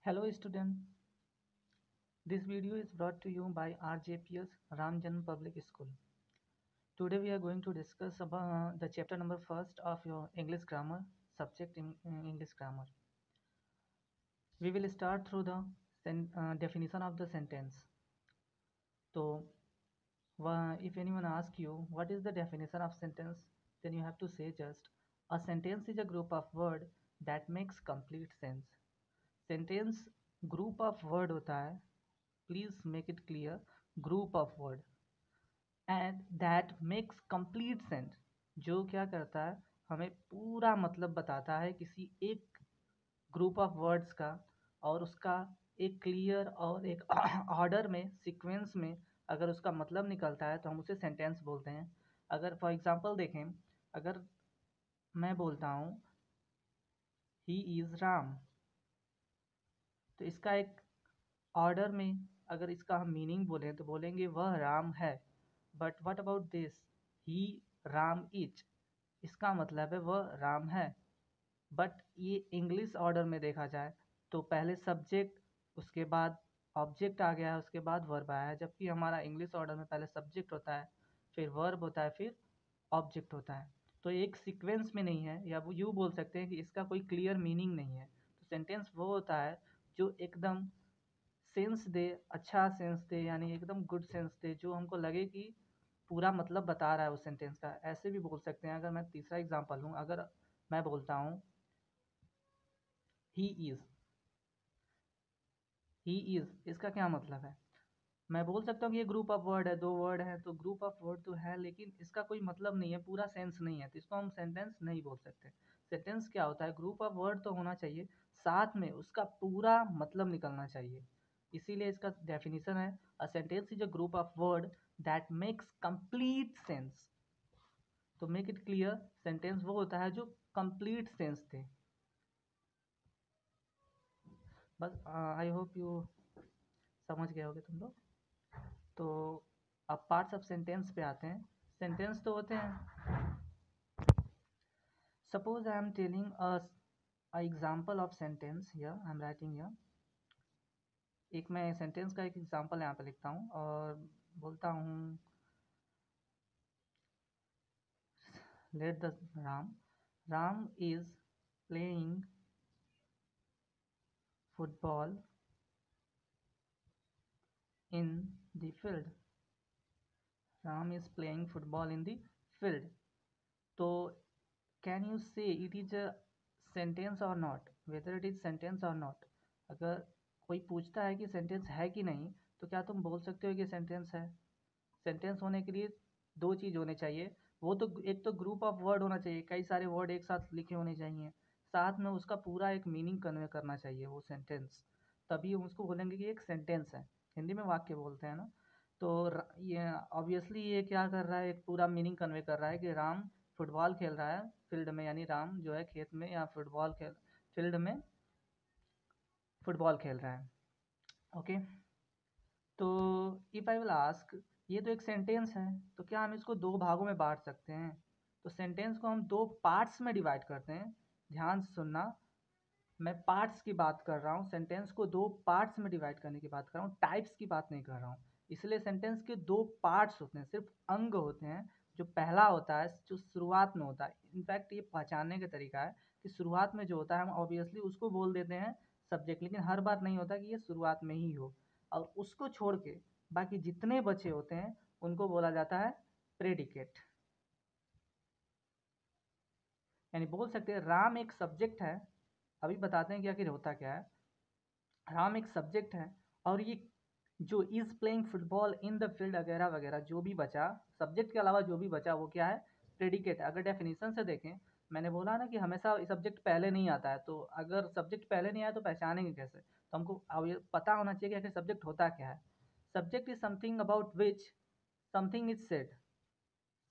Hello student, this video is brought to you by RJPS Ramjan Public School. Today we are going to discuss about the chapter number first of your English grammar subject in English grammar. We will start through the definition of the sentence. So if anyone asks you what is the definition of sentence, then you have to say just a sentence is a group of word that makes complete sense. Sentence group of word होता है, please make it clear, group of word and that makes complete sense, जो क्या करता है हमें पूरा मतलब बताता है किसी एक ग्रुप ऑफ वर्ड्स का और उसका एक क्लियर और एक ऑर्डर में सीक्वेंस में अगर उसका मतलब निकलता है तो हम उसे सेंटेंस बोलते हैं। अगर फॉर एग्जांपल देखें, अगर मैं बोलता हूँ ही इज़ राम, तो इसका एक ऑर्डर में अगर इसका हम मीनिंग बोलें तो बोलेंगे वह राम है। But what about this, he Ram is, इसका मतलब है वह राम है। बट ये इंग्लिश ऑर्डर में देखा जाए तो पहले सब्जेक्ट, उसके बाद ऑब्जेक्ट आ गया है, उसके बाद वर्ब आया है, जबकि हमारा इंग्लिश ऑर्डर में पहले सब्जेक्ट होता है, फिर वर्ब होता है, फिर ऑब्जेक्ट होता है। तो एक सीक्वेंस में नहीं है, या वो यूँ बोल सकते हैं कि इसका कोई क्लियर मीनिंग नहीं है। तो सेंटेंस वो होता है जो एकदम सेंस दे, अच्छा सेंस दे, यानी एकदम गुड सेंस दे, जो हमको लगे कि पूरा मतलब बता रहा है उस सेंटेंस का। ऐसे भी बोल सकते हैं, अगर मैं तीसरा एग्जांपल लूँ, अगर मैं बोलता हूँ ही इज़, ही इज़, इसका क्या मतलब है? मैं बोल सकता हूँ कि ये ग्रुप ऑफ वर्ड है, दो वर्ड है, तो ग्रुप ऑफ वर्ड तो है, लेकिन इसका कोई मतलब नहीं है, पूरा सेंस नहीं है, तो इसको हम सेंटेंस नहीं बोल सकते। सेंटेंस क्या होता है? ग्रुप ऑफ वर्ड तो होना चाहिए, साथ में उसका पूरा मतलब निकलना चाहिए। इसीलिए इसका डेफिनेशन है अ sentence is a group of word that makes complete sense. तो मेक इट क्लियर, सेंटेंस वो होता है जो कंप्लीट सेंस दे। बस आई होप यू समझ गए होगे तुम लोग। तो अब पार्ट्स ऑफ सेंटेंस पे आते हैं। सेंटेंस तो होते हैं, suppose I am telling a example of sentence, here I am writing here. एक मैं सेंटेंस का एक एग्जाम्पल यहाँ पे लिखता हूँ और बोलता हूँ let the Ram, Ram is playing football in the field, Ram is playing football in the field. तो कैन यू से इट इज अ सेंटेंस और not, whether it is sentence और नॉट। अगर कोई पूछता है कि सेंटेंस है कि नहीं, तो क्या तुम बोल सकते हो कि सेंटेंस है? सेंटेंस होने के लिए दो चीज़ होने चाहिए, वो तो एक तो ग्रुप ऑफ वर्ड होना चाहिए, कई सारे वर्ड एक साथ लिखे होने चाहिए, साथ में उसका पूरा एक मीनिंग कन्वे करना चाहिए वो सेंटेंस, तभी हम उसको बोलेंगे कि एक सेंटेंस है। हिंदी में वाक्य बोलते हैं ना। तो ये ऑब्वियसली ये क्या कर रहा है, एक पूरा मीनिंग कन्वे कर रहा है कि राम फुटबॉल खेल रहा है फील्ड में, यानी राम जो है खेत में या फुटबॉल खेल फील्ड में फुटबॉल खेल रहा है। ओके, तो इफ़ आई विल आस्क, ये तो एक सेंटेंस है, तो क्या हम इसको दो भागों में बांट सकते हैं? तो सेंटेंस को हम दो पार्ट्स में डिवाइड करते हैं। ध्यान से सुनना, मैं पार्ट्स की बात कर रहा हूँ, सेंटेंस को दो पार्ट्स में डिवाइड करने की बात कर रहा हूँ, टाइप्स की बात नहीं कर रहा हूँ। इसलिए सेंटेंस के दो पार्ट्स होते हैं, सिर्फ अंग होते हैं। जो पहला होता है जो शुरुआत में होता है, इनफैक्ट ये पहचानने का तरीका है कि शुरुआत में जो होता है हम ऑब्वियसली उसको बोल देते हैं सब्जेक्ट, लेकिन हर बार नहीं होता कि ये शुरुआत में ही हो। और उसको छोड़ के बाकी जितने बचे होते हैं उनको बोला जाता है प्रेडिकेट। यानी बोल सकते हैं राम एक सब्जेक्ट है, अभी बताते हैं कि आखिर होता क्या है। राम एक सब्जेक्ट है और ये जो is playing football in the field वगैरह वगैरह जो भी बचा, सब्जेक्ट के अलावा जो भी बचा वो क्या है? प्रेडिकेट है। अगर डेफिनेशन से देखें, मैंने बोला ना कि हमेशा सब्जेक्ट पहले नहीं आता है, तो अगर सब्जेक्ट पहले नहीं आया तो पहचानेंगे कैसे? तो हमको अब ये पता होना चाहिए कि आखिर सब्जेक्ट होता क्या है। Subject is something about which something is said.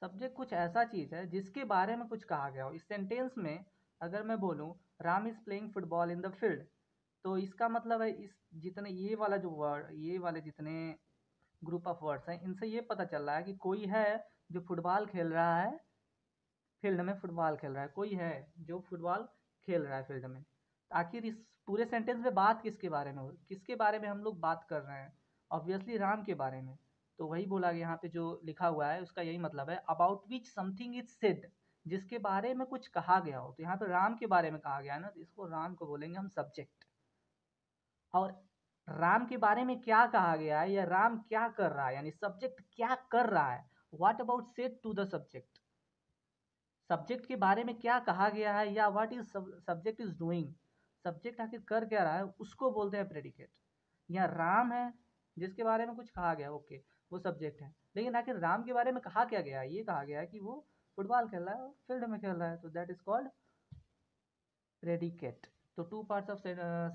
Subject कुछ ऐसा चीज़ है जिसके बारे में कुछ कहा गया हो। इस सेंटेंस में अगर मैं बोलूँ Ram is playing football in the field, तो इसका मतलब है इस जितने ये वाला जो वर्ड, ये वाले जितने ग्रुप ऑफ वर्ड्स हैं, इनसे ये पता चल रहा है कि कोई है जो फुटबॉल खेल रहा है, फील्ड में फुटबॉल खेल रहा है, कोई है जो फुटबॉल खेल रहा है फील्ड में। आखिर इस पूरे सेंटेंस में बात किसके बारे में हो, किसके बारे में हम लोग बात कर रहे हैं, ऑब्वियसली राम के बारे में। तो वही बोला गया यहाँ पे जो लिखा हुआ है उसका यही मतलब है, about which something is said, जिसके बारे में कुछ कहा गया हो। तो यहाँ पे राम के बारे में कहा गया है ना, तो इसको राम को बोलेंगे हम सब्जेक्ट। और राम के बारे में क्या कहा गया है या राम क्या कर रहा है, यानी सब्जेक्ट क्या कर रहा है, what about said to the subject, subject के बारे में क्या कहा गया है या what is subject is doing, subject आखिर कर क्या रहा है, उसको बोलते हैं प्रेडिकेट। यहाँ राम है जिसके बारे में कुछ कहा गया, ओके, वो सब्जेक्ट है, लेकिन आखिर राम के बारे में कहा क्या गया है, ये कहा गया है कि वो फुटबॉल खेल रहा है, फील्ड में खेल रहा है, तो दैट इज कॉल्ड प्रेडिकेट। तो टू पार्ट्स ऑफ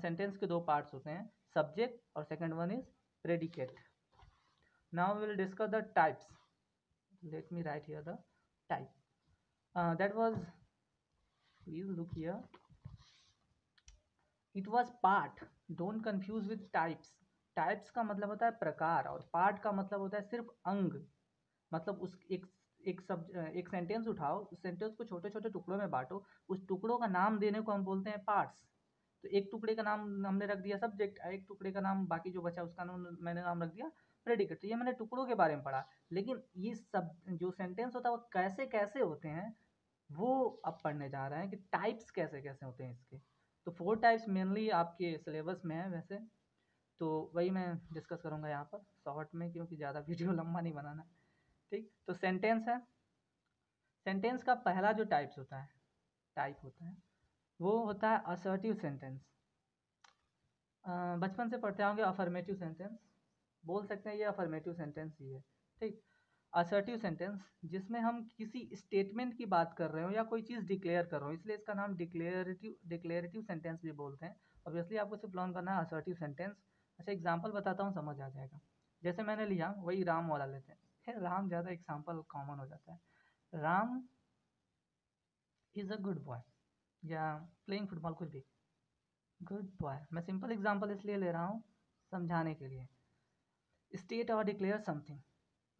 सेंटेंस के दो पार्ट्स होते हैं, सब्जेक्ट और second one is predicate. Now we will discuss the types, let me write here the type, that was, please look here, it was part, don't confuse with types। Types का मतलब होता है प्रकार और part का मतलब होता है सिर्फ अंग। मतलब उस एक सेंटेंस उठाओ, उस सेंटेंस को छोटे छोटे टुकड़ों में बांटो, उस टुकड़ों का नाम देने को हम बोलते हैं पार्ट्स। तो एक टुकड़े का नाम हमने रख दिया सब्जेक्ट, एक टुकड़े का नाम बाकी जो बचा उसका नाम मैंने नाम रख दिया प्रेडिकेट। तो ये मैंने टुकड़ों के बारे में पढ़ा, लेकिन ये सब जो सेंटेंस होता है वो कैसे कैसे होते हैं वो अब पढ़ने जा रहे हैं कि टाइप्स कैसे कैसे होते हैं इसके। तो 4 टाइप्स मेनली आपके सिलेबस में है वैसे, तो वही मैं डिस्कस करूँगा यहाँ पर शॉर्ट में, क्योंकि ज़्यादा वीडियो लंबा नहीं बनाना है। ठीक, तो सेंटेंस है, सेंटेंस का पहला जो टाइप होता है वो होता है असर्टिव सेंटेंस। बचपन से पढ़ते होंगे अफर्मेटिव सेंटेंस, बोल सकते हैं ये अफर्मेटिव सेंटेंस ही है। ठीक, असर्टिव सेंटेंस जिसमें हम किसी स्टेटमेंट की बात कर रहे हो या कोई चीज़ डिक्लेयर कर रहे हो, इसलिए इसका नाम डिक्लेरेटिव सेंटेंस भी बोलते हैं। ऑब्वियसली आपको सिर्फ लर्न करना है असर्टिव सेंटेंस। अच्छा एग्जांपल बताता हूँ, समझ आ जाएगा। जैसे मैंने लिया वही राम वाला लेते हैं, राम ज़्यादा एग्जाम्पल कॉमन हो जाता है। Ram is a good boy, या प्लेइंग फुटबॉल, कुछ भी, गुड बॉय। मैं सिंपल एग्जांपल इसलिए ले रहा हूँ समझाने के लिए। स्टेट और डिक्लेयर समथिंग,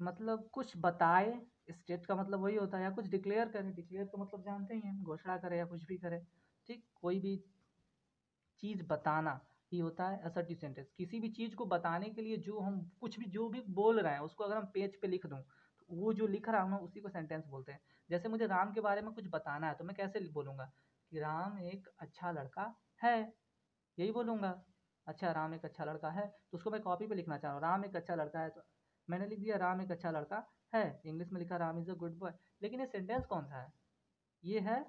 मतलब कुछ बताए, स्टेट का मतलब वही होता है, या कुछ डिक्लेयर करें, डिक्लेयर का मतलब जानते ही हैं, घोषणा करे या कुछ भी करे। ठीक, कोई भी चीज़ बताना ही होता है असर्टिव सेंटेंस। किसी भी चीज़ को बताने के लिए जो हम कुछ भी जो भी बोल रहे हैं उसको अगर हम पेज पे लिख दूँ, तो वो जो लिख रहा हूँ ना उसी को सेंटेंस बोलते हैं। जैसे मुझे राम के बारे में कुछ बताना है तो मैं कैसे बोलूँगा कि राम एक अच्छा लड़का है, यही बोलूँगा। अच्छा राम एक अच्छा लड़का है, तो उसको मैं कॉपी पे लिखना चाह रहा हूँ, राम एक अच्छा लड़का है, तो मैंने लिख दिया राम एक अच्छा लड़का है, इंग्लिश में लिखा Ram is a good boy. लेकिन ये सेंटेंस कौन सा है, ये है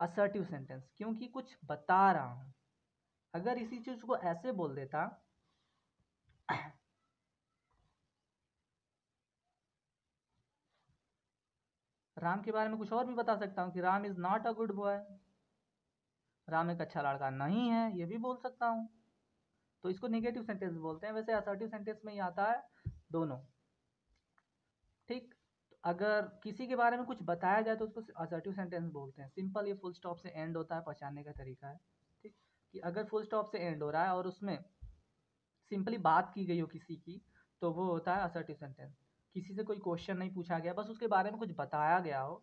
असर्टिव सेंटेंस, क्योंकि कुछ बता रहा हूँ। अगर इसी चीज़ को ऐसे बोल देता राम के बारे में कुछ और भी बता सकता हूँ कि Ram is not a good boy, Ram एक अच्छा लड़का नहीं है, ये भी बोल सकता हूँ। तो इसको नेगेटिव सेंटेंस बोलते हैं। वैसे असर्टिव सेंटेंस में ही आता है दोनों। ठीक, तो अगर किसी के बारे में कुछ बताया जाए तो उसको असर्टिव सेंटेंस बोलते हैं। सिंपल, ये फुल स्टॉप से एंड होता है, पहचानने का तरीका है। ठीक, कि अगर फुल स्टॉप से एंड हो रहा है और उसमें सिंपली बात की गई हो किसी की, तो वो होता है असर्टिव सेंटेंस। किसी से कोई क्वेश्चन नहीं पूछा गया, बस उसके बारे में कुछ बताया गया हो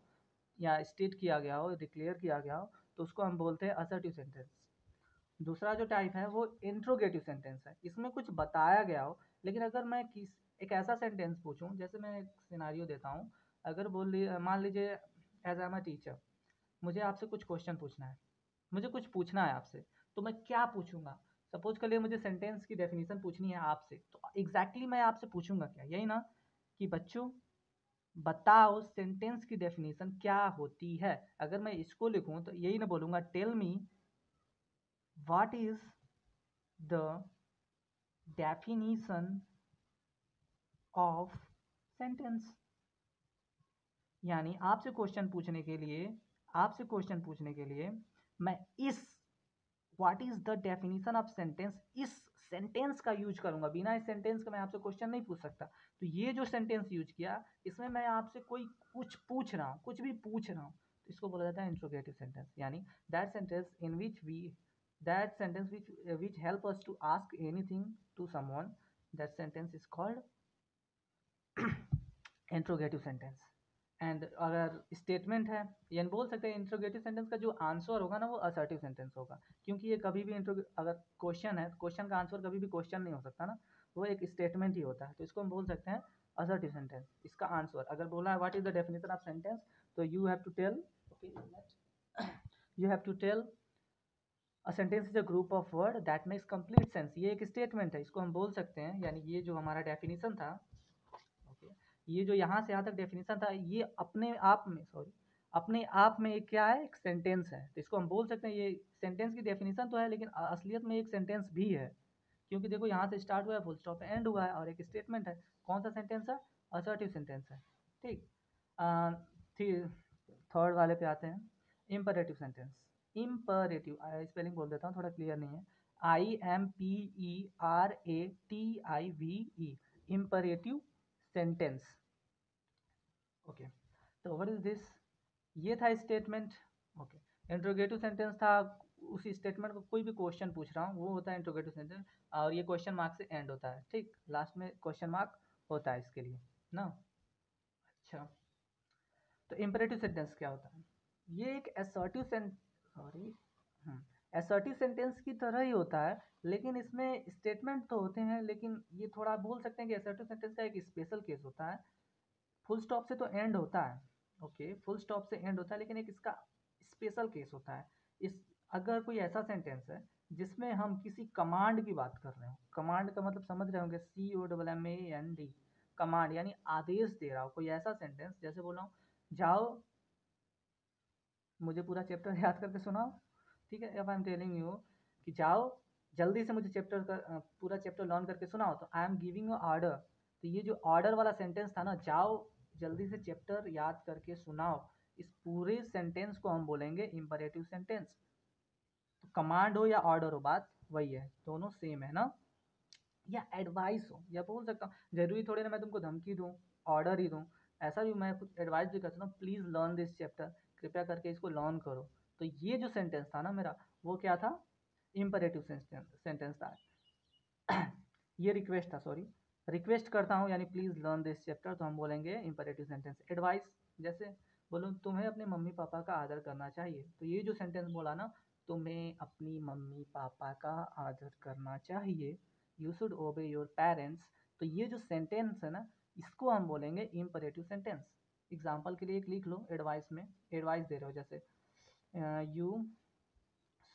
या स्टेट किया गया हो, डिक्लेयर किया गया हो, तो उसको हम बोलते हैं असर्टिव सेंटेंस। दूसरा जो टाइप है वो इंट्रोगेटिव सेंटेंस है। इसमें कुछ बताया गया हो, लेकिन अगर मैं एक ऐसा सेंटेंस पूछूं, जैसे मैं एक सिनारियो देता हूं, अगर मान लीजिए as I am a teacher, मुझे आपसे कुछ क्वेश्चन पूछना है, मुझे कुछ पूछना है आपसे, तो मैं क्या पूछूंगा। सपोज कर लिए मुझे सेंटेंस की डेफिनेशन पूछनी है आपसे, तो एग्जैक्टली मैं आपसे पूछूंगा क्या, यही ना कि बच्चों बताओ सेंटेंस की डेफिनेशन क्या होती है। अगर मैं इसको लिखूं तो यही ना बोलूंगा, tell me what is the definition of sentence. यानी आपसे क्वेश्चन पूछने के लिए मैं इस what is the definition of sentence, इस सेंटेंस का यूज करूंगा। बिना इस सेंटेंस का मैं आपसे क्वेश्चन नहीं पूछ सकता। तो ये जो सेंटेंस यूज किया, इसमें मैं आपसे कोई कुछ पूछ रहा हूँ, कुछ भी पूछ रहा हूँ, तो इसको बोला जाता है इंट्रोगेटिव सेंटेंस। यानी that sentence in which we that sentence which help us to ask anything to someone, that sentence is called interrogative sentence। And अगर स्टेटमेंट है, यानी बोल सकते हैं इंट्रोगेटिव सेंटेंस का जो आंसर होगा ना वो असर्टिव सेंटेंस होगा, क्योंकि ये कभी भी अगर क्वेश्चन है, क्वेश्चन का आंसर कभी भी क्वेश्चन नहीं हो सकता ना, वो एक स्टेटमेंट ही होता है, तो इसको हम बोल सकते हैं असर्टिव सेंटेंस। इसका आंसर अगर बोला है what is the definition of sentence, तो you have to tell, you have to tell a sentence is a group of word that makes complete sense. ये एक स्टेटमेंट है, इसको हम बोल सकते हैं, यानी ये जो हमारा डेफिनेशन था, ओके, ये जो यहाँ से यहाँ तक डेफिनेशन था, ये अपने आप में, सॉरी, अपने आप में एक क्या है, एक सेंटेंस है, तो इसको हम बोल सकते हैं ये सेंटेंस की डेफिनेशन तो है, लेकिन असलियत में एक सेंटेंस भी है, क्योंकि देखो यहाँ से स्टार्ट हुआ है, फुल स्टॉप पे एंड हुआ है, और एक स्टेटमेंट है। कौन सा सेंटेंस है? असर्टिव सेंटेंस है। ठीक, थर्ड वाले पे आते हैं, इम्परेटिव सेंटेंस। इम्परेटिव स्पेलिंग बोल देता हूँ, थोड़ा क्लियर नहीं है, IMPERATIVE, इम्परेटिव सेंटेंस। ओके, तो व्हाट इज दिस? ये था स्टेटमेंट। ओके, इंट्रोगेटिव सेंटेंस था, उसी स्टेटमेंट को कोई भी क्वेश्चन पूछ रहा हूँ वो होता है इंट्रोगेटिव सेंटेंस, और ये क्वेश्चन मार्क से एंड होता है। ठीक, लास्ट में क्वेश्चन मार्क होता है इसके लिए ना। अच्छा, तो इम्परेटिव सेंटेंस क्या होता है? ये एक असर्टिव सॉरी असर्टिव सेंटेंस की तरह ही होता है, लेकिन इसमें स्टेटमेंट तो होते हैं, लेकिन ये थोड़ा बोल सकते हैं कि असर्टिव सेंटेंस का एक स्पेशल केस होता है। फुल स्टॉप से तो एंड होता है, ओके, फुल स्टॉप से एंड होता है, लेकिन एक इसका स्पेशल केस होता है। इस अगर कोई ऐसा सेंटेंस है जिसमें हम किसी कमांड की बात कर रहे हो, कमांड का मतलब समझ रहे होंगे, COMMAND, कमांड यानी आदेश दे रहा हो, कोई ऐसा सेंटेंस, जैसे बोल रहा हूँ जाओ मुझे पूरा चैप्टर याद करके सुनाओ, ठीक है, if I am telling you कि जाओ जल्दी से मुझे चैप्टर का पूरा चैप्टर लर्न करके सुनाओ, तो I am giving you order. तो ये जो ऑर्डर वाला सेंटेंस था ना, जाओ जल्दी से चैप्टर याद करके सुनाओ, इस पूरे सेंटेंस को हम बोलेंगे इम्परेटिव सेंटेंस। तो कमांड हो या ऑर्डर हो, बात वही है, दोनों सेम है ना। या एडवाइस हो, या बोल सकता हूँ, जरूरी थोड़ी ना मैं तुमको धमकी दूँ, ऑर्डर ही दूँ, ऐसा भी मैं कुछ एडवाइस भी कर सकता हूँ, प्लीज़ लर्न दिस चैप्टर, कृपया करके इसको लर्न करो। तो ये जो सेंटेंस था ना मेरा, वो क्या था? इम्परेटिव सेंटेंस था। ये रिक्वेस्ट था, सॉरी, रिक्वेस्ट करता हूँ यानी प्लीज़ लर्न दिस चैप्टर, तो हम बोलेंगे इम्परेटिव सेंटेंस। एडवाइस, जैसे बोलो तुम्हें अपने मम्मी पापा का आदर करना चाहिए, तो ये जो सेंटेंस बोला ना, तुम्हें अपनी मम्मी पापा का आदर करना चाहिए, यू शुड ओबे योर पेरेंट्स, तो ये जो सेंटेंस है ना, इसको हम बोलेंगे इम्परेटिव सेंटेंस। एग्जाम्पल के लिए एक लिख लो, एडवाइस में एडवाइस दे रहे हो, जैसे यू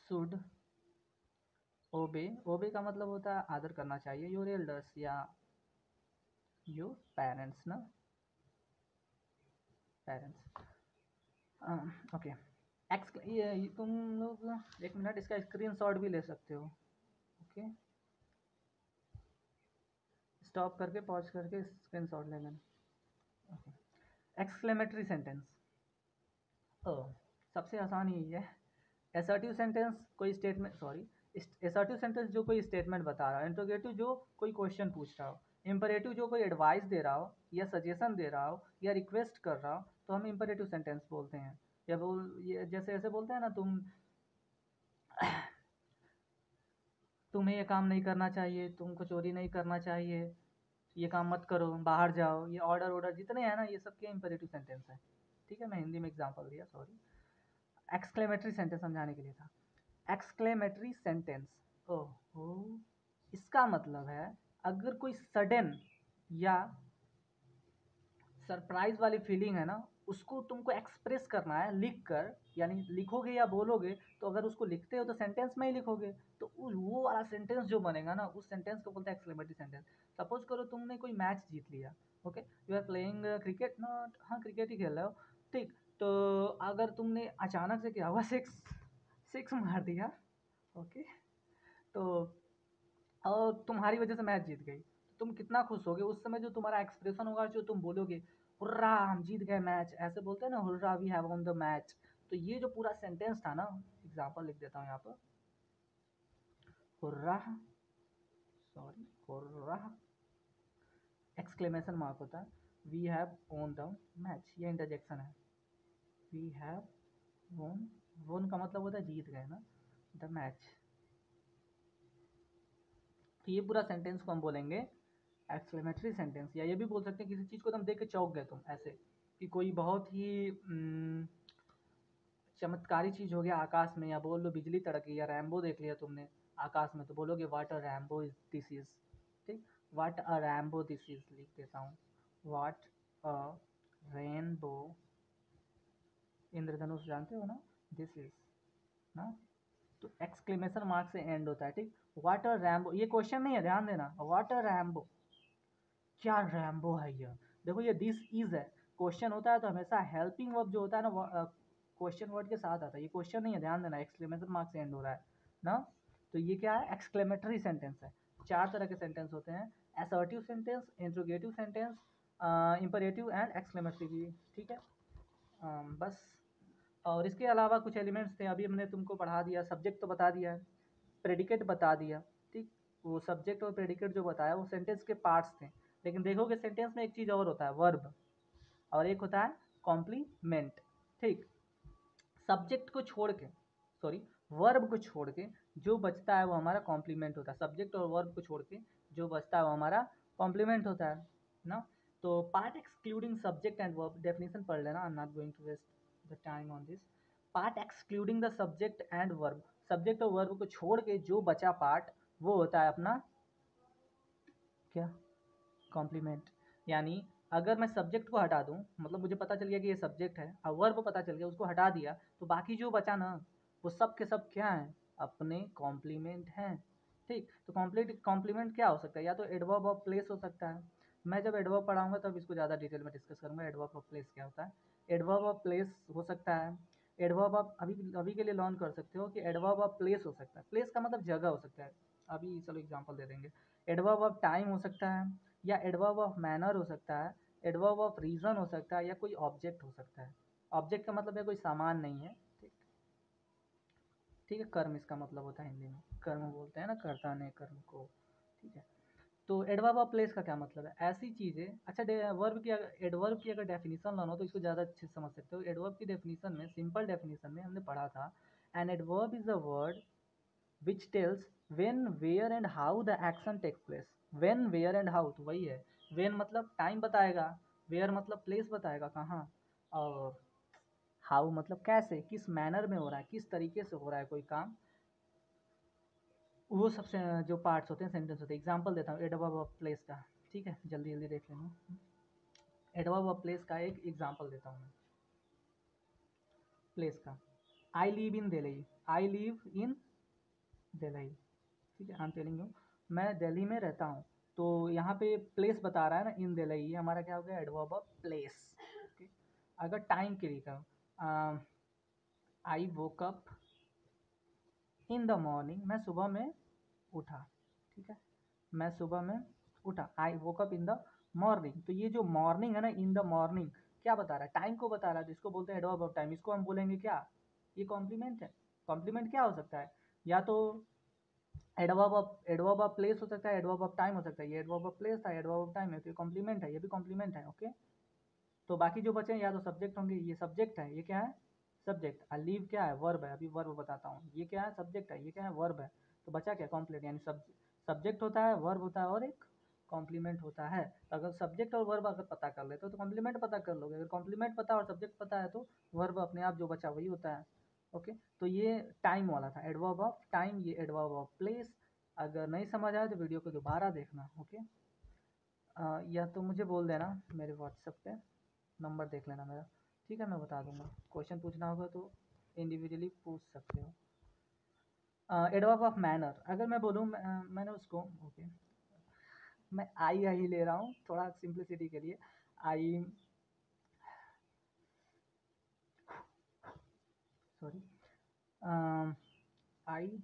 शुड ओबे, ओबे का मतलब होता है आदर करना चाहिए, योर एल्डर्स या योर पेरेंट्स ना, पेरेंट्स। ओके, ये तुम लोग एक मिनट इसका स्क्रीनशॉट भी ले सकते हो, ओके, स्टॉप करके पॉज करके स्क्रीनशॉट ले लेना। ओके, एक्सक्लेमेटरी सेंटेंस, ओ सबसे आसान यही है। एसर्टिव सेंटेंस कोई स्टेटमेंट, सॉरी, एसर्टिव सेंटेंस जो कोई स्टेटमेंट बता रहा है, इंट्रोगेटिव जो कोई क्वेश्चन पूछ रहा हो, इंपरेटिव जो कोई एडवाइस दे रहा हो या सजेशन दे रहा हो या रिक्वेस्ट कर रहा हो, तो हम इंपरेटिव सेंटेंस बोलते हैं। या बोल ये जैसे ऐसे बोलते हैं ना, तुम्हें ये काम नहीं करना चाहिए, तुमको चोरी नहीं करना चाहिए, ये काम मत करो, बाहर जाओ, ये ऑर्डर ऑर्डर जितने हैं ना, ये सब के इंपरेटिव सेंटेंस है। ठीक है, मैं हिंदी में एग्जांपल दिया, सॉरी। एक्सक्लेमेटरी सेंटेंस समझाने के लिए था। एक्सक्लेमेटरी सेंटेंस, ओहो, इसका मतलब है अगर कोई सडन या सरप्राइज वाली फीलिंग है ना, उसको तुमको एक्सप्रेस करना है लिख कर, यानी लिखोगे या बोलोगे, तो अगर उसको लिखते हो तो सेंटेंस में ही लिखोगे, तो वो वाला सेंटेंस जो बनेगा ना, उस सेंटेंस को बोलते हैं एक्सक्लेमेटरी सेंटेंस। सपोज करो तुमने कोई मैच जीत लिया, okay, you are playing cricket, not, हाँ क्रिकेट ही खेल रहे हो, ठीक, तो अगर तुमने अचानक से क्या हुआ, सिक्स सिक्स मार दिया, ओके, तो और तुम्हारी वजह से मैच जीत गई, तो तुम कितना खुश होगे उस समय, जो तुम्हारा एक्सप्रेशन होगा, जो तुम बोलोगे, हुर्रा हम जीत गए मैच, ऐसे बोलते हैं ना, hurrah we have won the match. तो ये जो पूरा सेंटेंस था ना, एग्जांपल लिख देता हूँ यहाँ पर, hurrah, sorry, hurrah, exclamation mark होता है, we have won the match, ये इंटरजेक्शन है, वी हैव वॉन, वॉन का मतलब होता है जीत गए ना, द मैच। तो ये पूरा सेंटेंस को हम बोलेंगे एक्सक्लेमेटरी सेंटेंस, या ये भी बोल सकते हैं किसी चीज़ को तुम देख के चौंक गए तुम, ऐसे, कि कोई बहुत ही चमत्कारी चीज़ हो गया आकाश में, या बोल लो बिजली तड़की, या रैम्बो देख लिया तुमने आकाश में, तो बोलोगे what a rainbow is this is. ठीक, what a rainbow this is लिख देता हूँ, व्हाट अ रेनबो, इंद्रधनुष जानते हो ना, दिस इज ना, तो एक्सक्लेमेशन मार्क से एंड होता है। ठीक, व्हाट अ रैम्बो, ये क्वेश्चन नहीं है, ध्यान देना, व्हाट अ रैम्बो, क्या रैम्बो है ये। देखो ये दिस इज है, क्वेश्चन होता है तो हमेशा हेल्पिंग वर्ब जो होता है ना क्वेश्चन वर्ड के साथ आता है, ये क्वेश्चन नहीं है, ध्यान देना, एक्सक्लेमेशन मार्क से एंड हो रहा है ना। तो ये क्या है, एक्सक्लेमेटरी सेंटेंस है। चार तरह के सेंटेंस होते हैं, assertive sentence, interrogative sentence, imperative and exclamatory. ठीक है, बस। और इसके अलावा कुछ एलिमेंट्स थे, अभी हमने तुमको पढ़ा दिया, सब्जेक्ट तो बता दिया है, प्रेडिकेट बता दिया। ठीक, वो सब्जेक्ट और प्रेडिकेट जो बताया वो सेंटेंस के पार्ट्स थे, लेकिन देखोगे सेंटेंस में एक चीज़ और होता है, वर्ब, और एक होता है कॉम्प्लीमेंट। ठीक, सब्जेक्ट को छोड़ के, सॉरी, वर्ब को छोड़ के जो बचता है वो हमारा कॉम्प्लीमेंट होता है। सब्जेक्ट और वर्ब को छोड़ के जो बचता है वो हमारा कॉम्प्लीमेंट होता है ना। तो part excluding subject and verb, definition पढ़ लेना, I am not going to waste the time on this. Part excluding the subject and verb, subject और वर्ब को छोड़ के जो बचा पार्ट वो होता है अपना क्या, कॉम्प्लीमेंट। यानी अगर मैं सब्जेक्ट को हटा दूं, मतलब मुझे पता चल गया कि ये सब्जेक्ट है, और वर्ब पता चल गया, उसको हटा दिया, तो बाकी जो बचा ना वो सब के सब क्या हैं, अपने कॉम्प्लीमेंट हैं। ठीक, तो कॉम्प्लीमेंट क्या हो सकता है, या तो एडवर्ब ऑफ प्लेस हो सकता है। मैं जब एडवर्ब पढ़ाऊंगा तब इसको ज़्यादा डिटेल में डिस्कस करूंगा, एडवर्ब ऑफ प्लेस क्या होता है। एडवर्ब ऑफ प्लेस हो सकता है, एडवर्ब ऑफ, अभी अभी के लिए लर्न कर सकते हो कि एडवर्ब ऑफ प्लेस हो सकता है, प्लेस का मतलब जगह हो सकता है, अभी चलो एग्जाम्पल दे देंगे। एडवर्ब ऑफ टाइम हो सकता है, या एडवर्ब ऑफ मैनर हो सकता है, एडवर्ब ऑफ रीज़न हो सकता है, या कोई ऑब्जेक्ट हो सकता है। ऑब्जेक्ट का मतलब है कोई सामान नहीं है। ठीक, ठीक है, कर्म इसका मतलब होता है, हिंदी में कर्म बोलते हैं ना, कर्ता ने कर्म को। ठीक है, तो एडवर्ब ऑफ प्लेस का क्या मतलब है, ऐसी चीज़ें। अच्छा, वर्ब की एडवर्ब की अगर डेफिनेशन लाना हो तो इसको ज़्यादा अच्छे से समझ सकते हो। एडवर्ब की डेफिनेशन में, सिंपल डेफिनेशन में हमने पढ़ा था, an adverb is a word which tells when, where and how the action takes place। when, where and how, तो वही है, when मतलब टाइम बताएगा, where मतलब प्लेस बताएगा कहाँ, और how मतलब कैसे, किस मैनर में हो रहा है, किस तरीके से हो रहा है कोई काम, वो सबसे जो पार्ट्स होते हैं, सेंटेंस होते हैं। एग्जाम्पल देता हूँ एडवर्ब ऑफ प्लेस का, ठीक है, जल्दी जल्दी देख लेना। एडवर्ब ऑफ प्लेस का एक एग्जाम्पल देता हूँ मैं, प्लेस का, I live in Delhi, I live in Delhi. ठीक है, आई एम टेलिंग यू, मैं दिल्ली में रहता हूँ, तो यहाँ पे प्लेस बता रहा है ना, इन दिल्ली, ये हमारा क्या हो गया, एडवर्ब ऑफ प्लेस। ओके, अगर टाइम के लिए का, I woke up in the morning, मैं सुबह में उठा। ठीक है, मैं सुबह में उठा, I woke up in the morning, तो ये जो मॉर्निंग है ना, इन द मॉर्निंग, क्या बता रहा है, टाइम को बता रहा है, तो इसको बोलते हैं एडवर्ब ऑफ टाइम। इसको हम बोलेंगे क्या, ये कॉम्प्लीमेंट है। कॉम्प्लीमेंट क्या हो सकता है, या तो एडवर्ब ऑफ प्लेस हो सकता है, एडवर्ब ऑफ टाइम हो सकता है। ये एडवर्ब ऑफ प्लेस था, एडवर्ब ऑफ टाइम है, तो ये कॉम्प्लीमेंट है, ये भी कॉम्प्लीमेंट है। ओके, तो बाकी जो बचे हैं या तो सब्जेक्ट होंगे, ये सब्जेक्ट है, ये क्या है, सब्जेक्ट। लीव क्या है, वर्ब है, अभी वर्ब बताता हूँ, ये क्या है, सब्जेक्ट है, ये क्या है, वर्ब है, तो बचा क्या, कॉम्प्लीट, यानी सब्जेक्ट होता है, वर्ब होता है, और एक कॉम्प्लीमेंट होता है। तो अगर सब्जेक्ट और वर्ब अगर पता कर लेते हो तो कॉम्प्लीमेंट पता कर लोगे, अगर कॉम्प्लीमेंट पता और सब्जेक्ट पता है तो वर्ब अपने आप जो बचा वही होता है। ओके, तो ये टाइम वाला था, एडवर्ब ऑफ टाइम, ये एडवर्ब ऑफ प्लेस। अगर नहीं समझ आया तो वीडियो को दोबारा देखना। ओके, या तो मुझे बोल देना मेरे व्हाट्सएप पे, नंबर देख लेना मेरा, ठीक है, मैं बता दूंगा। क्वेश्चन पूछना होगा तो इंडिविजुअली पूछ सकते हो। एडवर्ब ऑफ मैनर, अगर मैं बोलूँ, मैंने उसको, ओके, मैं आई आई ले रहा हूँ थोड़ा सिंप्लिसिटी के लिए, आई, सॉरी, आई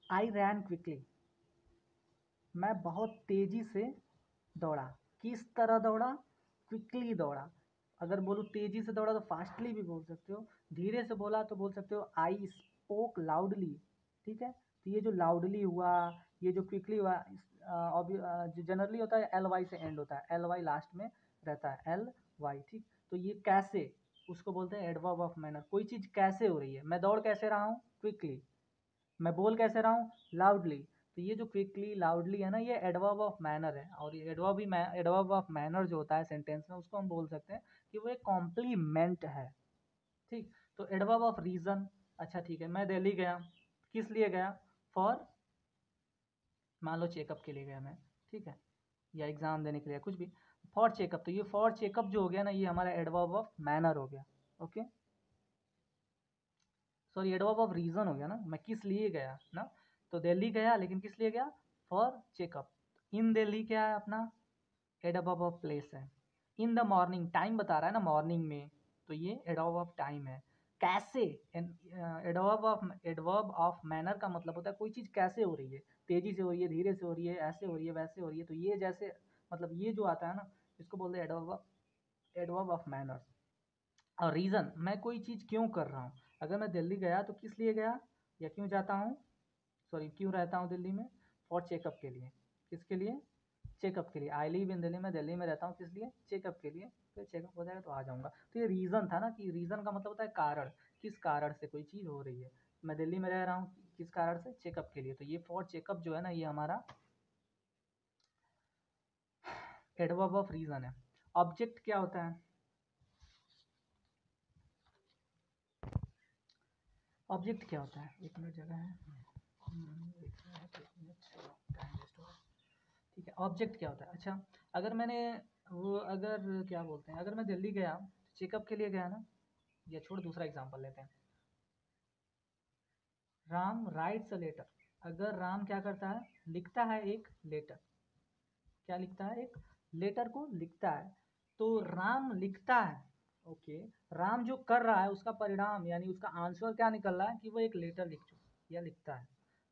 आई रैन क्विकली, मैं बहुत तेज़ी से दौड़ा। किस तरह दौड़ा, क्विकली दौड़ा। अगर बोलूँ तेज़ी से दौड़ा तो फास्टली भी बोल सकते हो, धीरे से बोला तो बोल सकते हो आई स्पोक लाउडली। ठीक है, तो ये जो लाउडली हुआ, ये जो क्विकली हुआ, जो जनरली होता है एल वाई से एंड होता है, एल वाई लास्ट में रहता है, एल वाई। ठीक, तो ये कैसे, उसको बोलते हैं एडवर्ब ऑफ मैनर। कोई चीज़ कैसे हो रही है, मैं दौड़ कैसे रहा हूँ, क्विकली, मैं बोल कैसे रहा हूँ, लाउडली। तो ये जो क्विकली लाउडली है ना, ये एडवर्ब ऑफ मैनर है, और ये एडवर्ब ऑफ मैनर जो होता है सेंटेंस में, उसको हम बोल सकते हैं कि वो एक कॉम्प्लीमेंट है। ठीक, तो एडवर्ब ऑफ रीजन, अच्छा ठीक है, मैं दिल्ली गया, किस लिए गया, फॉर, मान लो चेकअप के लिए गया मैं, ठीक है, या एग्जाम देने के लिए, कुछ भी, फॉर चेकअप, तो ये फॉर चेकअप जो हो गया ना, ये हमारा एडवर्ब ऑफ मैनर हो गया। Okay, sorry, adverb of reason हो गया ना, मैं किस लिए गया ना, तो दिल्ली गया, लेकिन किस लिए गया, फॉर चेकअप। इन दिल्ली क्या है अपना, एडवर्ब ऑफ प्लेस है। इन द मॉर्निंग, टाइम बता रहा है ना, मॉर्निंग में, तो ये एडवर्ब ऑफ टाइम है। कैसे, एडवर्ब ऑफ मैनर का मतलब होता है कोई चीज़ कैसे हो रही है, तेजी से हो रही है, धीरे से हो रही है, ऐसे हो रही है, वैसे हो रही है, तो ये जैसे, मतलब ये जो आता है ना, इसको बोलते हैं एडवर्ब ऑफ मैनर्स। और रीज़न, मैं कोई चीज़ क्यों कर रहा हूँ, अगर मैं दिल्ली गया तो किस लिए गया, या क्यों जाता हूँ, सॉरी क्यों रहता हूँ दिल्ली में, फॉर चेकअप के लिए, किसके लिए, चेकअप के लिए। आई लिव इन दिल्ली, मैं दिल्ली में रहता हूँ किस लिए, चेकअप के लिए, फिर चेकअप हो जाएगा तो आ जाऊँगा। तो ये रीज़न था ना, कि रीज़न का मतलब होता है कारण, किस कारण से कोई चीज़ हो रही है, मैं दिल्ली में रह रहा हूँ किस कारण से, चेकअप के लिए, तो ये फॉर चेकअप जो है ना, ये हमारा एडवर्ब ऑफ रीज़न है। ऑब्जेक्ट क्या होता है, ऑब्जेक्ट क्या होता है, एक मिनट जगह है, एक मिनट, टाइम वेस्ट हो रहा है। ठीक है, ऑब्जेक्ट क्या होता है, अच्छा, अगर मैंने वो, अगर क्या बोलते हैं, अगर मैं दिल्ली गया चेकअप के लिए गया ना, या छोड़, दूसरा एग्जांपल लेते हैं, राम राइट्स अ लेटर, अगर राम क्या करता है, लिखता है एक लेटर, क्या लिखता है, एक लेटर को लिखता है, तो राम लिखता है, ओके, राम जो कर रहा है उसका परिणाम, यानी उसका आंसर क्या निकल रहा है, कि वो एक लेटर लिख चुका या लिखता है,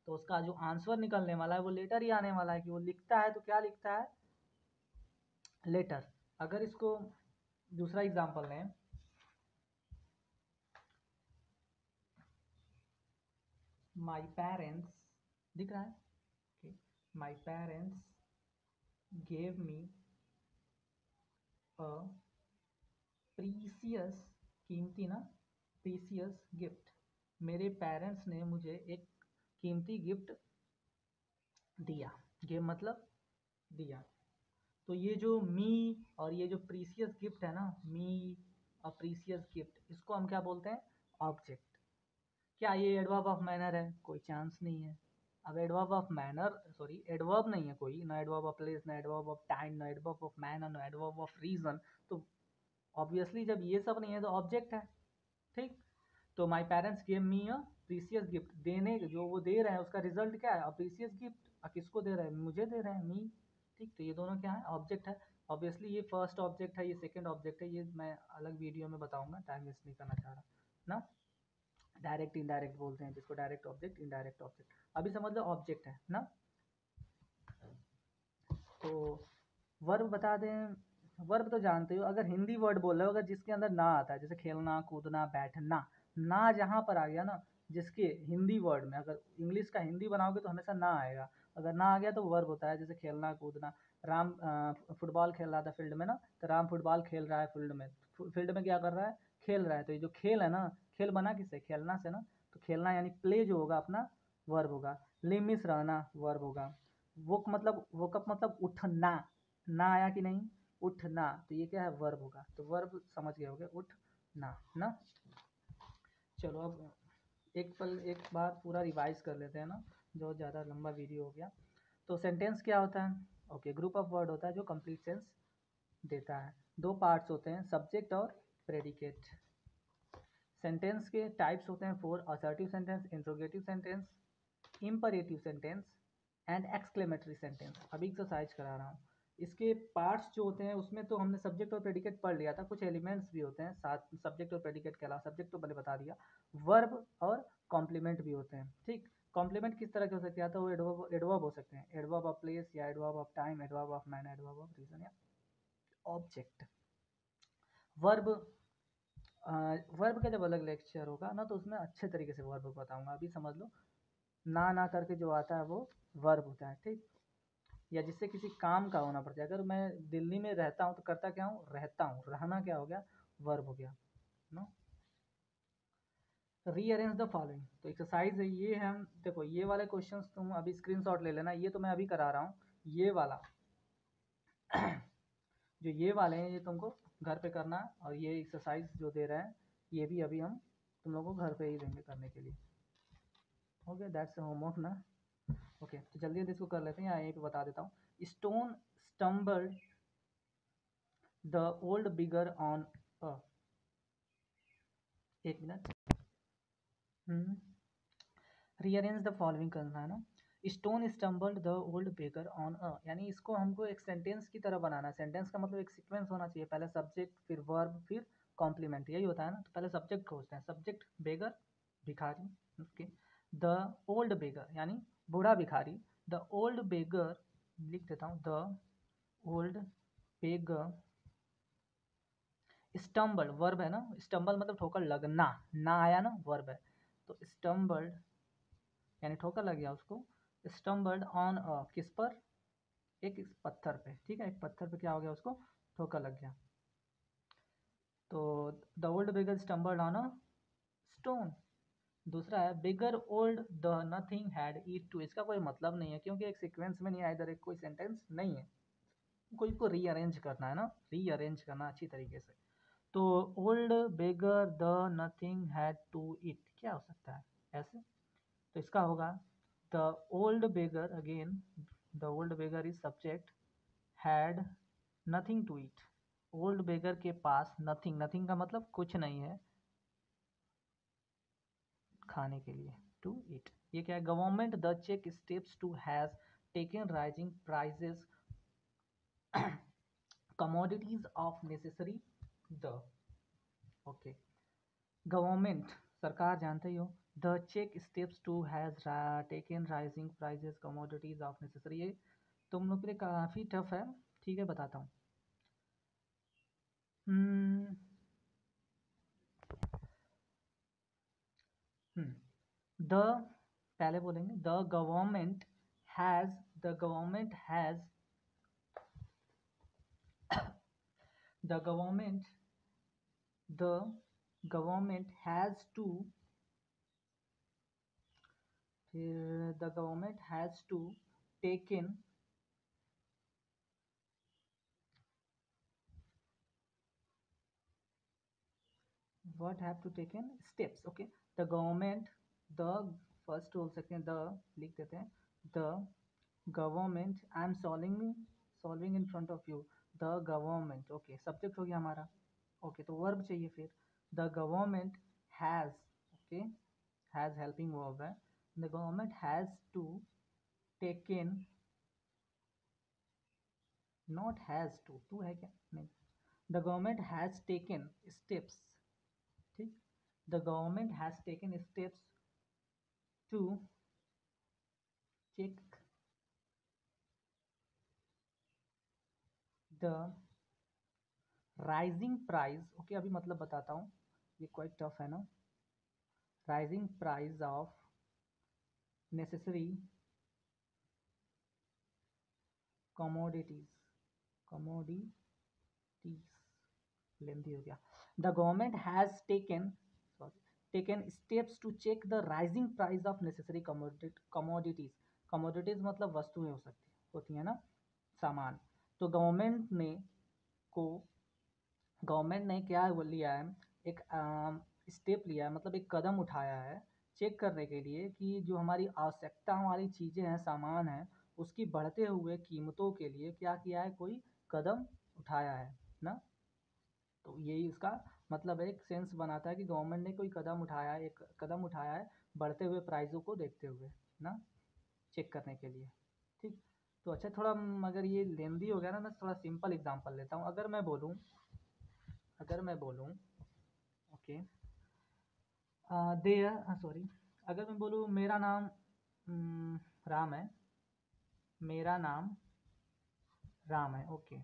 तो उसका जो आंसर निकलने वाला है वो लेटर ही आने वाला है, कि वो लिखता है, तो क्या लिखता है, लेटर। अगर इसको दूसरा एग्जांपल लें, माई पेरेंट्स, दिख रहा है, okay, my parents gave me a precious, कीमती ना, प्रीसियस गिफ्ट, मेरे पेरेंट्स ने मुझे एक कीमती गिफ्ट दिया, गिव मतलब दिया, तो ये जो मी और ये जो प्रीसियस गिफ्ट है ना, मी और प्रीसियस गिफ्ट, इसको हम क्या बोलते हैं, ऑब्जेक्ट। क्या ये एडवर्ब ऑफ मैनर है, कोई चांस नहीं है। अब adverb of manner, sorry adverb नहीं है कोई, ना एडवर्ब ऑफ प्लेस, ना एडवर्ब ऑफ टाइम, ना एडवर्ब ऑफ मैनर, ना एडवर्ब ऑफ रीजन, तो ऑब्वियसली जब ये सब नहीं है तो ऑब्जेक्ट है। ठीक, तो my parents gave me a precious gift, देने जो वो दे रहे हैं उसका रिजल्ट क्या है, प्रीसियस गिफ्ट, किसको दे रहे हैं, मुझे दे रहे हैं, मी। ठीक, तो ये दोनों क्या है, ऑब्जेक्ट है। ऑब्वियसली ये फर्स्ट ऑब्जेक्ट है, ये सेकंड ऑब्जेक्ट है, ये मैं अलग वीडियो में बताऊंगा, टाइम वेस्ट नहीं करना चाह रहा ना। डायरेक्ट इनडायरेक्ट बोलते हैं जिसको, डायरेक्ट ऑब्जेक्ट, इनडायरेक्ट ऑब्जेक्ट, अभी समझ लो ऑब्जेक्ट है ना। तो वर्ब बता दें, वर्ब तो जानते हो, अगर हिंदी वर्ड बोल रहे हो, अगर जिसके अंदर ना आता है, जैसे खेलना, कूदना, बैठना, ना जहाँ पर आ गया ना, जिसके हिंदी वर्ड में, अगर इंग्लिश का हिंदी बनाओगे तो हमेशा ना आएगा, अगर ना आ गया तो वर्ब होता है, जैसे खेलना, कूदना, राम फुटबॉल खेल रहा था फील्ड में ना, तो राम फुटबॉल खेल रहा है फील्ड में, फील्ड में क्या कर रहा है, खेल रहा है, तो ये जो खेल है ना, खेल बना किससे, खेलना से ना, तो खेलना यानी प्ले जो होगा अपना, वर्ब होगा। लिमिस रहना वर्ब होगा। वोकअप मतलब उठना, ना आया कि नहीं, उठना, तो ये क्या है, वर्ब होगा, तो वर्ब समझ गए होगे, उठना ना। चलो अब एक बार पूरा रिवाइज कर लेते हैं ना, जो ज़्यादा लंबा वीडियो हो गया। तो सेंटेंस क्या होता है, ओके, ग्रुप ऑफ वर्ड होता है जो कंप्लीट सेंस देता है। दो पार्ट्स होते हैं, सब्जेक्ट और प्रेडिकेट। सेंटेंस के टाइप्स होते हैं four, assertive sentence, interrogative sentence, imperative sentence and exclamatory sentence. अभी एक्सरसाइज करा रहा हूँ। इसके पार्ट्स जो होते हैं उसमें तो हमने सब्जेक्ट और प्रेडिकेट पढ़ लिया था, कुछ एलिमेंट्स भी होते हैं साथ सब्जेक्ट और प्रेडिकेट के अलावा, सब्जेक्ट तो मैंने बता दिया, वर्ब और कॉम्प्लीमेंट भी होते हैं। ठीक, कॉम्प्लीमेंट किस तरह के हो सकते हैं, या तो वो एडवर्ब हो सकते हैं, एडवर्ब ऑफ प्लेस या adverb of time, adverb of manner, adverb of reason या ऑब्जेक्ट। वर्ब, वर्ब का जब अलग लेक्चर होगा ना तो उसमें अच्छे तरीके से वर्ब बताऊंगा, अभी समझ लो, ना करके जो आता है वो वर्ब होता है। ठीक, या जिससे किसी काम का होना पड़ता है, अगर मैं दिल्ली में रहता हूँ तो करता क्या हूँ, रहता हूँ, रहना क्या हो गया, वर्ब हो गया ना। Rearrange the following. तो एक्सरसाइज है ये, हम देखो ये वाले क्वेश्चंस तुम अभी स्क्रीनशॉट ले लेना, ये तो मैं अभी करा रहा हूँ। ये वाला जो ये वाले हैं ये तुमको घर पे करना है, और ये एक्सरसाइज जो दे रहे हैं ये भी अभी हम तुम लोगों को घर पे ही देंगे करने के लिए। ओके, दैट्स होमवर्क ना। ओके, तो जल्दी जल्दी इसको कर लेते हैं, यहाँ यहीं पे बता देता हूँ। Stone stumbled the old bigger on a, एक मिनट, रीअरेंज द फॉलोइंग करना है ना। Stone stumbled the old baker on a, यानी इसको हमको एक सेंटेंस की तरह बनाना है। सेंटेंस का मतलब एक सीक्वेंस होना चाहिए, पहले सब्जेक्ट फिर वर्ब फिर कॉम्प्लीमेंट, यही होता है ना। तो पहले सब्जेक्ट खोजते हैं, सब्जेक्ट बेगर भिखारी, ओके। द ओल्ड बेगर यानी बूढ़ा भिखारी, द ओल्ड बेगर लिख देता हूँ, the old beggar stumbled verb है ना, स्टम्बल मतलब ठोकर लगना, ना आया ना वर्ब है, तो स्टम्बल्ड यानी ठोकर लग गया उसको। स्टम्बल्ड ऑन अ, किस पर, एक इस पत्थर पे, ठीक है, एक पत्थर पे क्या हो गया उसको ठोकर लग गया। तो the old beggar stumbled on a stone. दूसरा है beggar old the nothing had eat to, इसका कोई मतलब नहीं है क्योंकि एक सीक्वेंस में नहीं है, इधर एक कोई सेंटेंस नहीं है, कोई को रीअरेंज करना है ना, रीअरेंज करना अच्छी तरीके से। तो old beggar the nothing had to eat क्या हो सकता है ऐसे, तो इसका होगा the old beggar, again the old beggar is subject, had nothing to eat, old beggar के पास नथिंग, नथिंग का मतलब कुछ नहीं है खाने के लिए, टू ईट। ये क्या है, government the check steps to has taken rising prices commodities of necessary the, okay. Government सरकार जानते ही हो, the check steps to has taken rising prices commodities of necessary, ये तुम लोग के लिए काफ़ी टफ है, ठीक है बताता हूँ। द पहले बोलेंगे has the government has the government the government has to, फिर the government has to taken, what have to taken steps, okay। the government, the first बोल सकते हैं, द लिख देते हैं, the government, I am solving in front of you, the government, okay subject हो गया हमारा, ओके तो वर्ब चाहिए फिर, the government has, okay has helping verb है, the government has to taken, not has to है क्या, नहीं, the government has taken steps, ठीक, the government has taken steps to check the rising price, okay अभी मतलब बताता हूँ, ये क्वाइट टफ है ना, rising price of necessary commodities, commodities lengthy हो गया, the government has taken, sorry, taken steps to check the rising price of necessary commodities, commodities मतलब वस्तुएं हो सकती होती है ना, सामान। तो को गवर्नमेंट ने क्या वो लिया है, एक स्टेप लिया है, मतलब एक कदम उठाया है चेक करने के लिए कि जो हमारी आवश्यकता वाली चीज़ें हैं, सामान हैं, उसकी बढ़ते हुए कीमतों के लिए क्या किया है, कोई कदम उठाया है ना। तो यही इसका मतलब है, एक सेंस बनाता है कि गवर्नमेंट ने कोई कदम उठाया है, एक कदम उठाया है बढ़ते हुए प्राइज़ों को देखते हुए ना, चेक करने के लिए, ठीक। तो अच्छा थोड़ा अगर ये लेंदी हो गया ना, मैं थोड़ा सिंपल एग्जांपल लेता हूँ। अगर मैं बोलूँ ओके, सॉरी, अगर मैं बोलूँ मेरा नाम राम है, मेरा नाम राम है, ओके,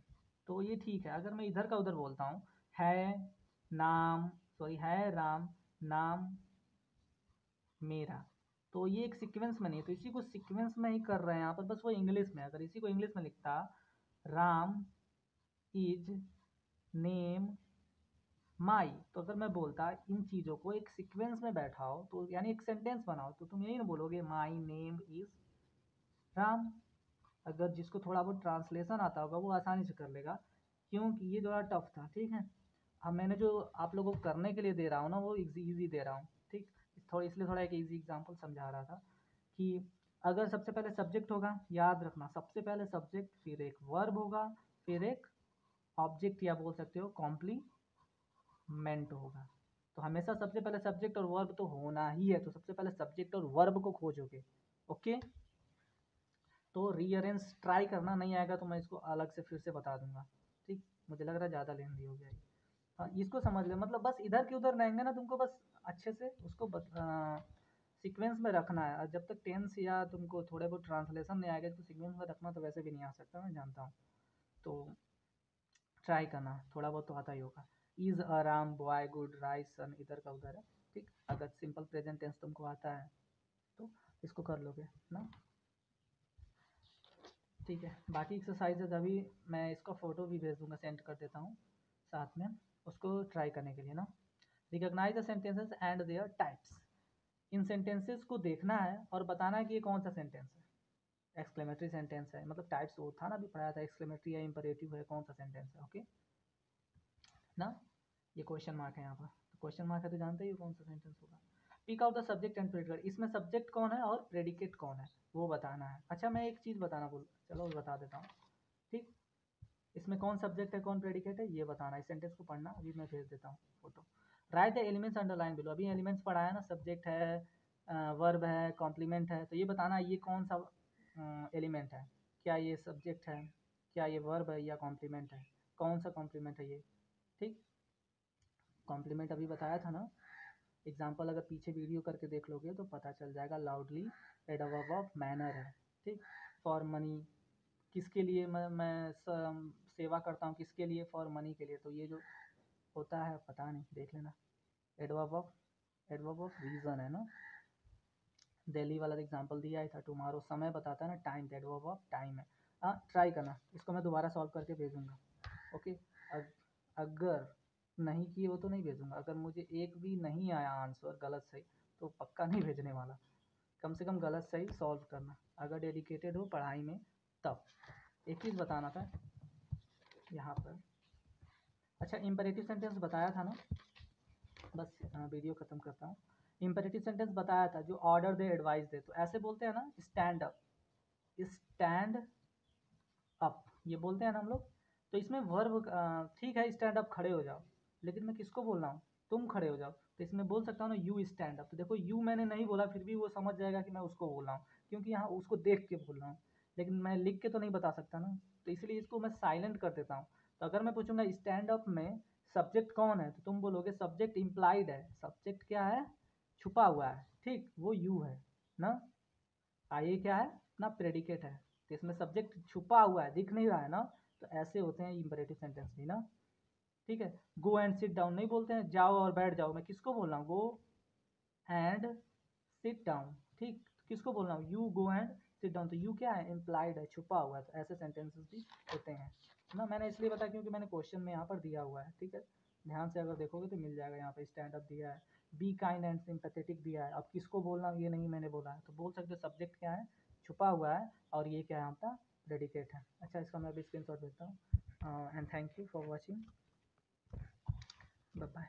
तो ये ठीक है। अगर मैं इधर का उधर बोलता हूँ, है नाम, सॉरी है राम नाम मेरा, तो ये एक सीक्वेंस में नहीं है, तो इसी को सीक्वेंस में ही कर रहे हैं यहाँ पर, बस वो इंग्लिश में। अगर इसी को इंग्लिश में लिखता, राम इज नेम माई, तो अगर मैं बोलता इन चीज़ों को एक सीक्वेंस में बैठाओ तो यानी एक सेंटेंस बनाओ, तो तुम यही ना बोलोगे माई नेम इज राम। अगर जिसको थोड़ा बहुत ट्रांसलेशन आता होगा वो आसानी से कर लेगा, क्योंकि ये थोड़ा टफ था, ठीक है। अब मैंने जो आप लोगों को करने के लिए दे रहा हूँ ना वो इजी दे रहा हूँ, ठीक। थोड़ा इसलिए थोड़ा एक इजी एग्जांपल समझा रहा था कि अगर सबसे पहले सब्जेक्ट होगा, याद रखना सबसे पहले सब्जेक्ट, फिर एक वर्ब होगा, फिर एक ऑब्जेक्ट या बोल सकते हो कॉम्प्लीमेंट होगा। तो हमेशा सबसे पहले सब्जेक्ट और वर्ब तो होना ही है, तो सबसे पहले सब्जेक्ट और वर्ब को खोजोगे, ओके। तो रीअरेंज ट्राई करना, नहीं आएगा तो मैं इसको अलग से फिर से बता दूंगा, ठीक। मुझे लग रहा है ज़्यादा लेंदी हो गया ये। हाँ, इसको समझ लो, मतलब बस इधर के उधर रहेंगे ना, तुमको बस अच्छे से उसको सीक्वेंस में रखना है। और जब तक टेंस या तुमको थोड़े बहुत ट्रांसलेशन नहीं आएगा तो सीक्वेंस में रखना तो वैसे भी नहीं आ सकता, मैं जानता हूँ। तो ट्राई करना, थोड़ा बहुत तो आता ही होगा। इज आराम बॉय गुड राइस सन, इधर का उधर है, ठीक। अगर सिंपल प्रेजेंट टेंस तुमको आता है तो इसको कर लोगे ना, ठीक है। बाकी एक्सरसाइजेज अभी मैं इसका फ़ोटो भी भेज दूंगा, सेंड कर देता हूँ साथ में, उसको ट्राई करने के लिए ना। Recognise the sentences and their types, इन सेंटेंसेस को देखना है और बताना है कि ये कौन सा सेंटेंस है। एक्सक्लेमेटरी सेंटेंस है, मतलब टाइप्स वो था ना अभी पढ़ाया था, एक्सक्लेमेटरी या इंपरेटिव है, कौन सा सेंटेंस है, ओके ना। ये क्वेश्चन मार्क है यहाँ पर, तो क्वेश्चन मार्क है तो जानते ही हो कौन सा सेंटेंस होगा। Pick out the subject and predicate, इसमें सब्जेक्ट कौन है और प्रेडिकेट कौन है वो बताना है। अच्छा मैं एक चीज़ बताना भूल, चलो बता देता हूँ, ठीक। इसमें कौन सब्जेक्ट है कौन प्रेडिकेट है ये बताना, इस सेंटेंस को पढ़ना, अभी मैं भेज देता हूँ photo. Right the elements underline below, अभी एलिमेंट्स पढ़ाया ना, सब्जेक्ट है, वर्ब है, कॉम्प्लीमेंट है, तो ये बताना ये कौन सा एलिमेंट है, क्या ये सब्जेक्ट है, क्या ये वर्ब है या कॉम्प्लीमेंट है, कौन सा कॉम्प्लीमेंट है ये, ठीक। कॉम्प्लीमेंट अभी बताया था ना, एग्जाम्पल अगर पीछे वीडियो करके देख लोगे तो पता चल जाएगा। Loudly at a verb of manner है, ठीक। फॉर मनी, किसके लिए मैं सेवा करता हूँ, किसके लिए, फॉर मनी के लिए, तो ये जो होता है पता नहीं, देख लेना। एडवर्ब ऑफ रीज़न है ना, दिल्ली वाला एग्जांपल दिया ही था। टुमारो समय बताता है ना, टाइम, एडवर्ब ऑफ टाइम है। हाँ ट्राई करना, इसको मैं दोबारा सॉल्व करके भेजूंगा, ओके। अगर नहीं किए हो तो नहीं भेजूंगा, अगर मुझे एक भी नहीं आया आंसर गलत सही तो पक्का नहीं भेजने वाला। कम से कम गलत सही सॉल्व करना, अगर डेडिकेटेड हो पढ़ाई में तब। एक चीज़ बताना था यहाँ पर, अच्छा इम्परेटिव सेंटेंस बताया था ना, बस वीडियो ख़त्म करता हूँ। इम्परेटिव सेंटेंस बताया था जो ऑर्डर दे एडवाइस दे, तो ऐसे बोलते हैं ना, स्टैंड अप, स्टैंड अप ये बोलते हैं ना हम लोग। तो इसमें वर्ब ठीक है, स्टैंड अप खड़े हो जाओ, लेकिन मैं किसको बोल रहा हूँ, तुम खड़े हो जाओ, तो इसमें बोल सकता हूँ ना यू स्टैंड अप। तो देखो यू मैंने नहीं बोला, फिर भी वो समझ जाएगा कि मैं उसको बोल रहा हूँ, क्योंकि यहाँ उसको देख के बोल रहा हूँ, लेकिन मैं लिख के तो नहीं बता सकता ना, तो इसलिए इसको मैं साइलेंट कर देता हूँ। तो अगर मैं पूछूंगा स्टैंड अप में सब्जेक्ट कौन है, तो तुम बोलोगे सब्जेक्ट इम्प्लाइड है, सब्जेक्ट क्या है, छुपा हुआ है, ठीक, वो यू है ना। ये क्या है ना, प्रेडिकेट है, तो इसमें सब्जेक्ट छुपा हुआ है, दिख नहीं रहा है ना, तो ऐसे होते हैं इंपरेटिव सेंटेंस भी ना, ठीक है। गो एंड सिट डाउन नहीं बोलते हैं, जाओ और बैठ जाओ, मैं किसको बोल रहा हूँ, गो एंड सिट डाउन, ठीक। किसको बोल रहा हूँ, you go and sit down, तो यू क्या है, इम्प्लाइड है, छुपा हुआ है, तो ऐसे सेंटेंसेस भी होते हैं ना। मैंने इसलिए बताया क्योंकि मैंने क्वेश्चन में यहाँ पर दिया हुआ है, ठीक है। ध्यान से अगर देखोगे तो मिल जाएगा, यहाँ पे स्टैंड अप दिया है, बी काइंड एंड सिंपैथेटिक दिया है। अब किसको बोलना ये नहीं मैंने बोला है, तो बोल सकते हो सब्जेक्ट क्या है, छुपा हुआ है, और ये क्या है आपका प्रेडिकेट है। अच्छा इसका मैं अभी स्क्रीन शॉट भेजता हूँ, and thank you for watching, bye bye.